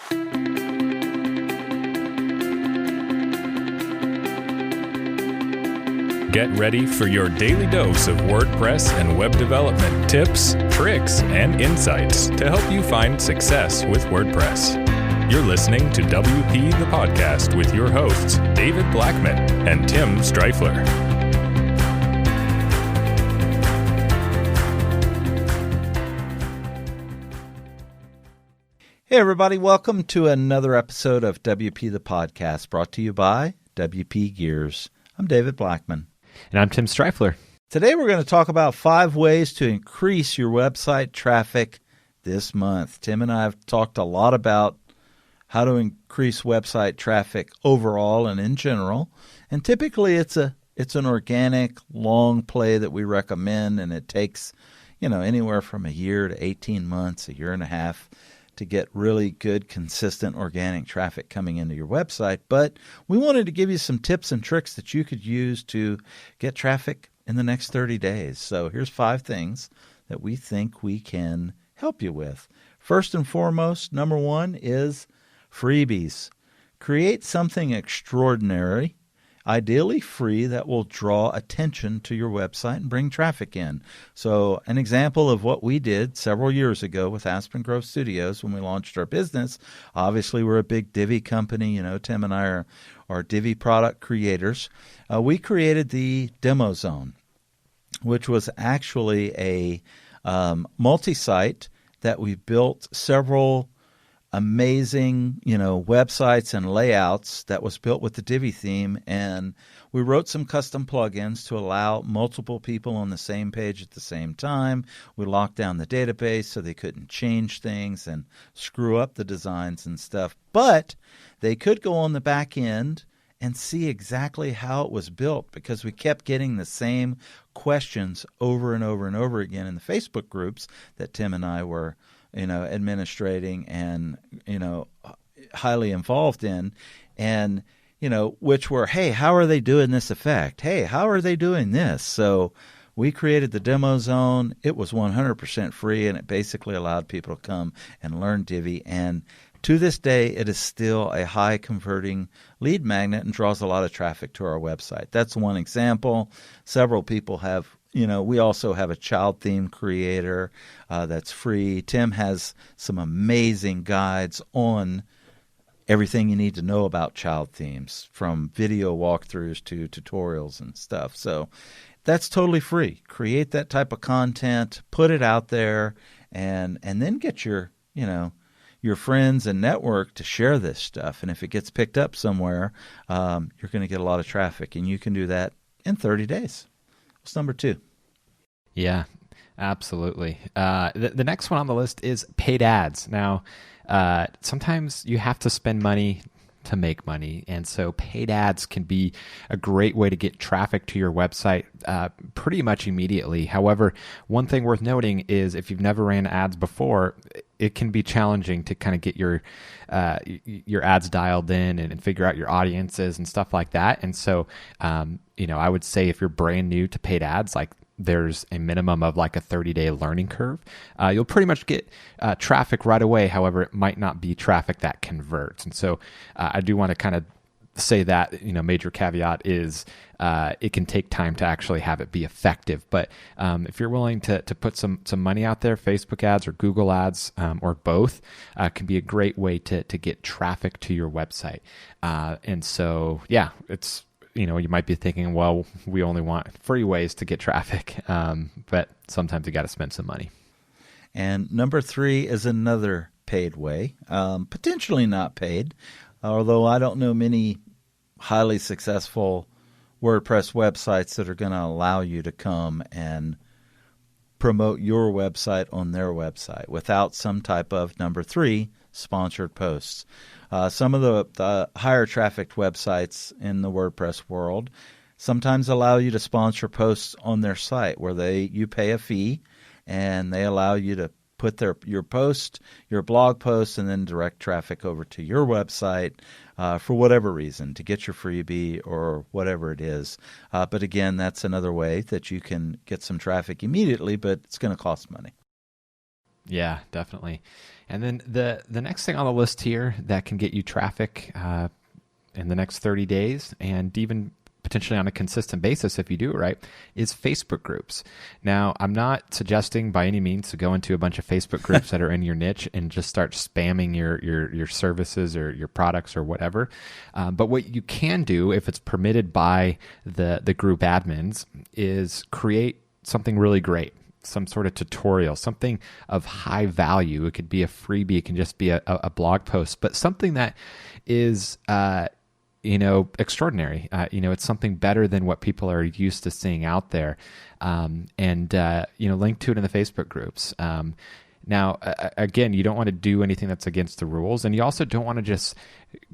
Get ready for your daily dose of WordPress and web development tips, tricks, and insights to help you find success with WordPress. You're listening to WP the Podcast with your hosts, David Blackman and Tim Streifler. Hey everybody, welcome to another episode of WP the Podcast, brought to you by WP Gears. I'm David Blackman. And I'm Tim Streifler. Today we're going to talk about 5 ways to increase your website traffic this month. Tim and I have talked a lot about how to increase website traffic overall and in general. And typically it's an organic, long play that we recommend, and it takes, anywhere from a year to 18 months, a year and a half, to get really good, consistent organic traffic coming into your website. But we wanted to give you some tips and tricks that you could use to get traffic in the next 30 days. So here's 5 things that we think we can help you with. First and foremost, number 1 is freebies. Create something extraordinary, ideally free, that will draw attention to your website and bring traffic in. So an example of what we did several years ago with Aspen Grove Studios when we launched our business, obviously we're a big Divi company. Tim and I are Divi product creators. We created the Demo Zone, which was actually a multi-site that we built several amazing, websites and layouts that was built with the Divi theme, and we wrote some custom plugins to allow multiple people on the same page at the same time. We locked down the database so they couldn't change things and screw up the designs and stuff, but they could go on the back end and see exactly how it was built, because we kept getting the same questions over and over and over again in the Facebook groups that Tim and I were administrating and, highly involved in, and, which were, hey, how are they doing this effect? Hey, how are they doing this? So we created the Demo Zone. It was 100% free, and it basically allowed people to come and learn Divi. And to this day, it is still a high converting lead magnet and draws a lot of traffic to our website. That's one example. Several people have. We also have a child theme creator that's free. Tim has some amazing guides on everything you need to know about child themes, from video walkthroughs to tutorials and stuff. So that's totally free. Create that type of content, put it out there, and then get your friends and network to share this stuff. And if it gets picked up somewhere, you're going to get a lot of traffic, and you can do that in 30 days. What's number 2? Yeah, absolutely. The next one on the list is paid ads. Now, sometimes you have to spend money to make money, and so paid ads can be a great way to get traffic to your website pretty much immediately. However, one thing worth noting is if you've never ran ads before, it can be challenging to kind of get your ads dialed in and figure out your audiences and stuff like that. And so, I would say if you're brand new to paid ads, there's a minimum of a 30-day learning curve. You'll pretty much get traffic right away. However, it might not be traffic that converts. And so I do want to kind of say that, major caveat is it can take time to actually have it be effective. But if you're willing to put some money out there, Facebook ads or Google ads or both can be a great way to get traffic to your website. And so, yeah, it's, you might be thinking, well, we only want free ways to get traffic, but sometimes you got to spend some money. And number 3 is another paid way, potentially not paid, although I don't know many highly successful WordPress websites that are going to allow you to come and promote your website on their website without some type of, number 3, sponsored posts. Some of the higher trafficked websites in the WordPress world sometimes allow you to sponsor posts on their site where you pay a fee, and they allow you to put your post, your blog post, and then direct traffic over to your website for whatever reason, to get your freebie or whatever it is. But again, that's another way that you can get some traffic immediately, but it's going to cost money. Yeah, definitely. And then the next thing on the list here that can get you traffic in the next 30 days, and even potentially on a consistent basis if you do it right, is Facebook groups. Now, I'm not suggesting by any means to go into a bunch of Facebook groups that are in your niche and just start spamming your services or your products or whatever. But what you can do, if it's permitted by the group admins, is create something really great. Some sort of tutorial, something of high value. It could be a freebie. It can just be a blog post, but something that is extraordinary. It's something better than what people are used to seeing out there. Link to it in the Facebook groups. Now, again, you don't want to do anything that's against the rules, and you also don't want to just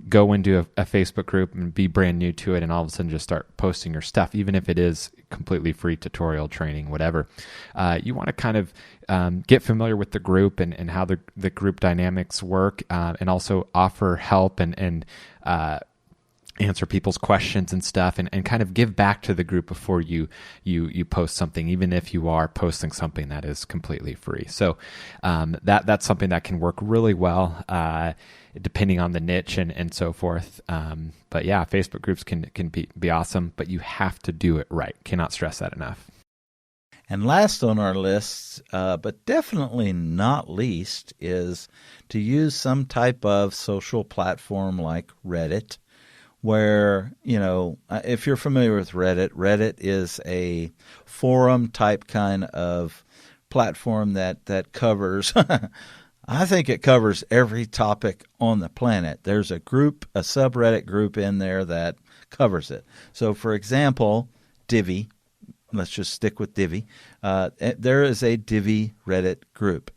go into a Facebook group and be brand new to it and all of a sudden just start posting your stuff, even if it is completely free tutorial training, whatever. You want to kind of get familiar with the group and how the group dynamics work, and also offer help and answer people's questions and stuff, and kind of give back to the group before you post something, even if you are posting something that is completely free. So that's something that can work really well, depending on the niche and so forth. But yeah, Facebook groups can be awesome, but you have to do it right. Cannot stress that enough. And last on our list, but definitely not least, is to use some type of social platform like Reddit, where, if you're familiar with Reddit is a forum type kind of platform that covers, I think it covers every topic on the planet. There's a subreddit group in there that covers it. So, for example, Divi, let's just stick with Divi. There is a Divi Reddit group,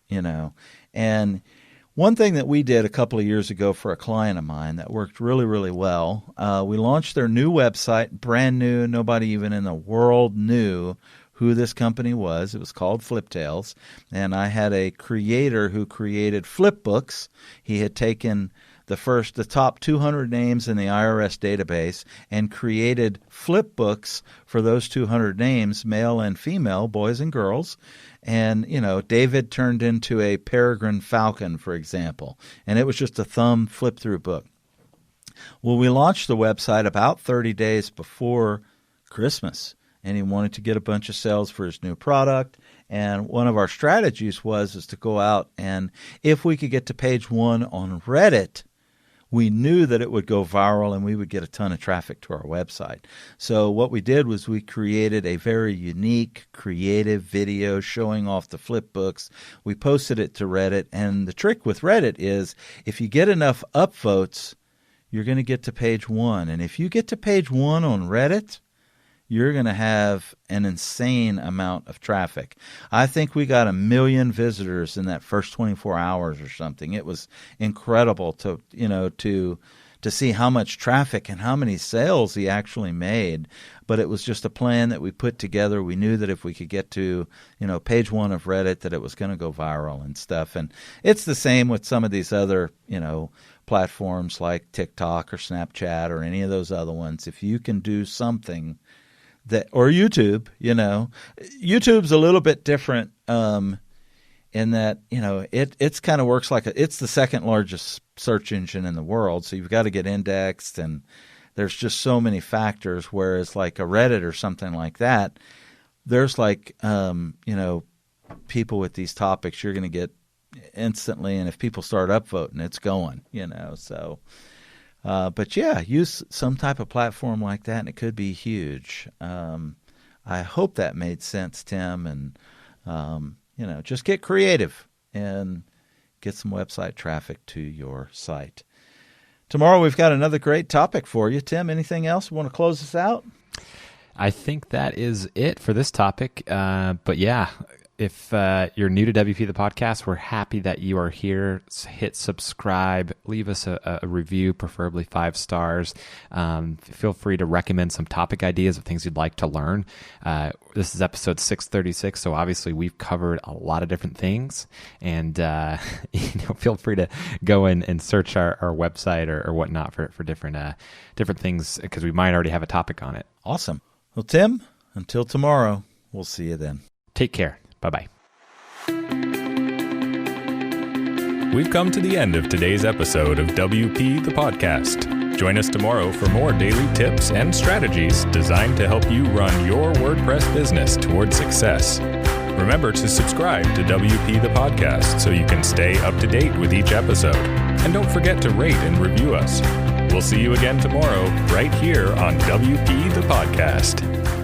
and one thing that we did a couple of years ago for a client of mine that worked really, really well, we launched their new website, brand new. Nobody even in the world knew who this company was. It was called Fliptails, and I had a creator who created Flipbooks. He had taken the top 200 names in the IRS database and created Flipbooks for those 200 names, male and female, boys and girls. And, David turned into a peregrine falcon, for example, and it was just a thumb flip-through book. Well, we launched the website about 30 days before Christmas, and he wanted to get a bunch of sales for his new product. And one of our strategies is to go out, and if we could get to page 1 on Reddit, we knew that it would go viral and we would get a ton of traffic to our website. So what we did was we created a very unique, creative video showing off the Flipbooks. We posted it to Reddit, and the trick with Reddit is if you get enough upvotes, you're going to get to page 1. And if you get to page 1 on Reddit, you're going to have an insane amount of traffic. I think we got 1 million visitors in that first 24 hours or something. It was incredible to see how much traffic and how many sales he actually made. But it was just a plan that we put together. We knew that if we could get to, page 1 of Reddit, that it was going to go viral and stuff. And it's the same with some of these other, platforms like TikTok or Snapchat or any of those other ones. If you can do something or YouTube, YouTube's a little bit different in that, it's kind of works like it's the second largest search engine in the world. So you've got to get indexed, and there's just so many factors. Whereas like a Reddit or something like that, there's people with these topics you're going to get instantly. And if people start upvoting, it's going, so. But yeah, use some type of platform like that, and it could be huge. I hope that made sense, Tim. And, just get creative and get some website traffic to your site. Tomorrow we've got another great topic for you. Tim, anything else? Want to close this out? I think that is it for this topic. But yeah, if you're new to WP the podcast, we're happy that you are here. Hit subscribe, leave us a review, preferably 5 stars. Feel free to recommend some topic ideas of things you'd like to learn. This is episode 636, so obviously we've covered a lot of different things. And feel free to go in and search our website or whatnot for different things, because we might already have a topic on it. Awesome. Well, Tim, until tomorrow, we'll see you then. Take care. Bye-bye. we've come to the end of today's episode of WP the Podcast. Join us tomorrow for more daily tips and strategies designed to help you run your WordPress business toward success. Remember to subscribe to WP the Podcast so you can stay up to date with each episode. And don't forget to rate and review us. We'll see you again tomorrow, right here on WP the Podcast.